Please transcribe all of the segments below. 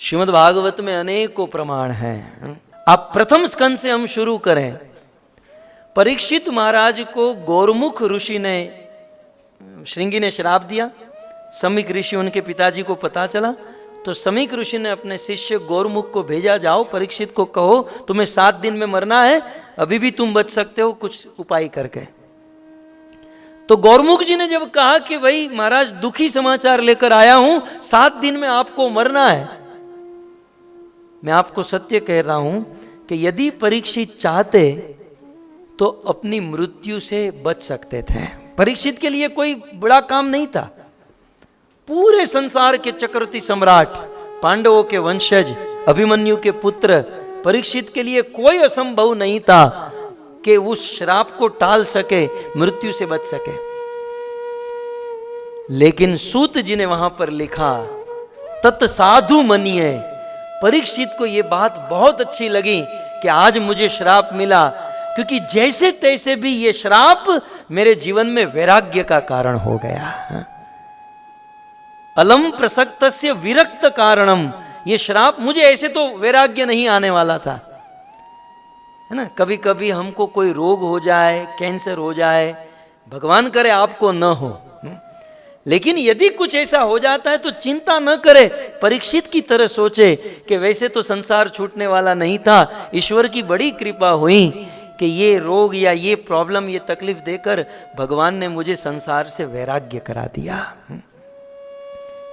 श्रीमद् भागवत में अनेकों प्रमाण हैं। आप प्रथम स्कंद से हम शुरू करें। परीक्षित महाराज को गौरमुख ऋषि ने, श्रृंगी ने श्राप दिया। समीक ऋषि, उनके पिताजी को पता चला तो समीक ऋषि ने अपने शिष्य गौरमुख को भेजा, जाओ परीक्षित को कहो तुम्हें 7 दिन में मरना है, अभी भी तुम बच सकते हो कुछ उपाय करके। तो गौरमुख जी ने जब कहा कि भाई महाराज दुखी समाचार लेकर आया हूं, 7 दिन में आपको मरना है, मैं आपको सत्य कह रहा हूं कि यदि परीक्षित चाहते तो अपनी मृत्यु से बच सकते थे। परीक्षित के लिए कोई बड़ा काम नहीं था। पूरे संसार के चक्रवर्ती सम्राट, पांडवों के वंशज, अभिमन्यु के पुत्र, परीक्षित के लिए कोई असंभव नहीं था कि उस श्राप को टाल सके, मृत्यु से बच सके। लेकिन सूत जी ने वहां पर लिखा तत्साधु मनिये। परीक्षित को यह बात बहुत अच्छी लगी कि आज मुझे श्राप मिला, क्योंकि जैसे तैसे भी ये श्राप मेरे जीवन में वैराग्य का कारण हो गया। अलम प्रसक्तस्य विरक्त कारणम, ये श्राप, मुझे ऐसे तो वैराग्य नहीं आने वाला था, है ना। कभी कभी हमको कोई रोग हो जाए, कैंसर हो जाए, भगवान करे आपको न हो, लेकिन यदि कुछ ऐसा हो जाता है तो चिंता न करे, परीक्षित की तरह सोचे कि वैसे तो संसार छूटने वाला नहीं था, ईश्वर की बड़ी कृपा हुई कि ये रोग या ये प्रॉब्लम, ये तकलीफ देकर भगवान ने मुझे संसार से वैराग्य करा दिया।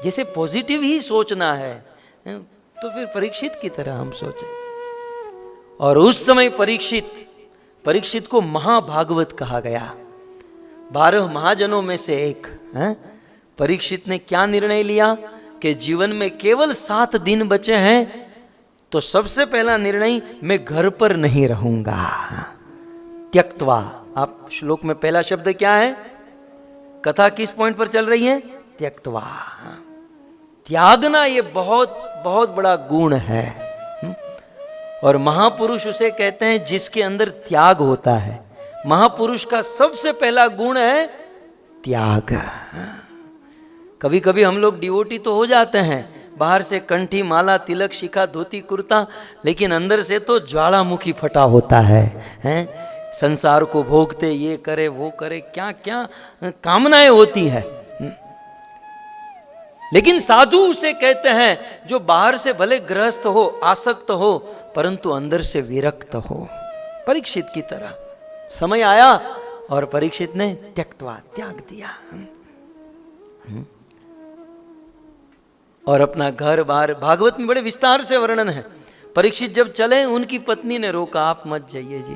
जैसे पॉजिटिव ही सोचना है तो फिर परीक्षित की तरह हम सोचें। और उस समय परीक्षित को महाभागवत कहा गया, 12 महाजनों में से एक। परीक्षित ने क्या निर्णय लिया कि जीवन में केवल 7 दिन बचे हैं, तो सबसे पहला निर्णय, मैं घर पर नहीं रहूंगा। त्यक्त्वा, आप श्लोक में पहला शब्द क्या है, कथा किस पॉइंट पर चल रही है, त्यक्त्वा। त्यागना ये बहुत बहुत बड़ा गुण है, और महापुरुष उसे कहते हैं जिसके अंदर त्याग होता है। महापुरुष का सबसे पहला गुण है त्याग। कभी कभी हम लोग डिवोटी तो हो जाते हैं, बाहर से कंठी, माला, तिलक, शिखा, धोती, कुर्ता, लेकिन अंदर से तो ज्वालामुखी फटा होता है? संसार को भोगते, ये करे वो करे, क्या क्या कामनाएं होती है। लेकिन साधु उसे कहते हैं जो बाहर से भले गृहस्थ हो, आसक्त हो, परंतु अंदर से विरक्त हो। परीक्षित की तरह समय आया और परीक्षित ने त्यक्त्वा, त्याग दिया, और अपना घर बार, भागवत में बड़े विस्तार से वर्णन है। परीक्षित जब चले, उनकी पत्नी ने रोका, आप मत जाइए जी।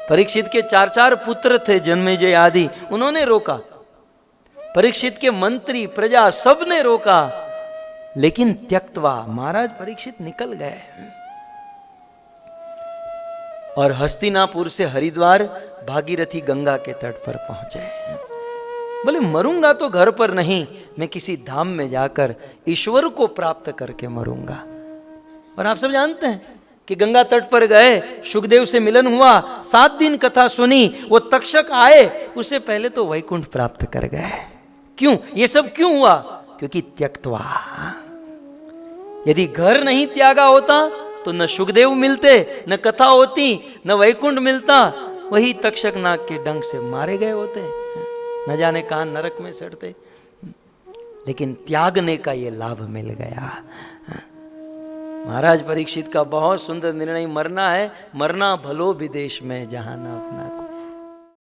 परीक्षित के 4 पुत्र थे, जन्मेजय आदि, उन्होंने रोका। परीक्षित के मंत्री, प्रजा, सब ने रोका, लेकिन त्यक्त्वा, महाराज परीक्षित निकल गए और हस्तिनापुर से हरिद्वार भागीरथी गंगा के तट पर पहुंचे। बोले मरूंगा तो घर पर नहीं, मैं किसी धाम में जाकर ईश्वर को प्राप्त करके मरूंगा। और आप सब जानते हैं कि गंगा तट पर गए, सुखदेव से मिलन हुआ, 7 दिन कथा सुनी, वो तक्षक आए, उससे पहले तो वैकुंठ प्राप्त कर गए। क्यों, ये सब क्यों हुआ? क्योंकि त्यक्त्वा। यदि घर नहीं त्यागा होता तो न सुखदेव मिलते, न कथा होती, न वैकुंठ मिलता, वही तक्षक नाग के डंक से मारे गए होते, न जाने कहां नरक में सड़ते। लेकिन त्यागने का ये लाभ मिल गया। महाराज परीक्षित का बहुत सुंदर निर्णय, मरना है, मरना भलो विदेश में जहां न अपना को।